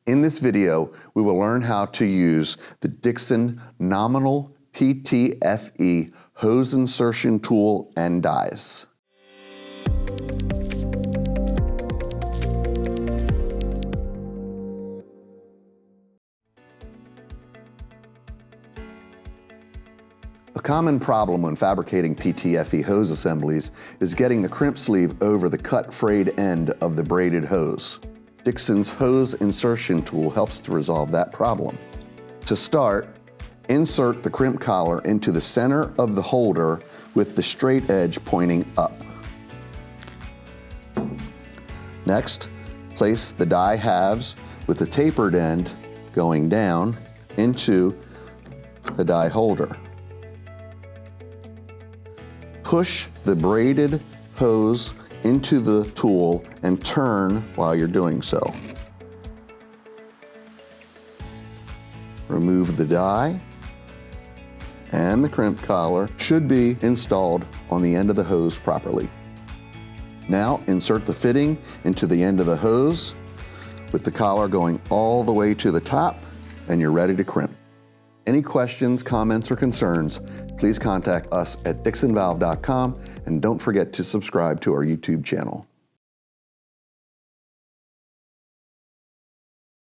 In this video, we will learn how to use the Dixon Nominal PTFE hose insertion tool and dies. A common problem when fabricating PTFE hose assemblies is getting the crimp sleeve over the cut frayed end of the braided hose. Dixon's hose insertion tool helps to resolve that problem. To start, insert the crimp collar into the center of the holder with the straight edge pointing up. Next, place the die halves with the tapered end going down into the die holder. Push the braided hose into the tool and turn while you're doing so. Remove the die, and the crimp collar should be installed on the end of the hose properly. Now insert the fitting into the end of the hose with the collar going all the way to the top, and you're ready to crimp. Any questions, comments, or concerns, please contact us at dixonvalve.com, and don't forget to subscribe to our YouTube channel.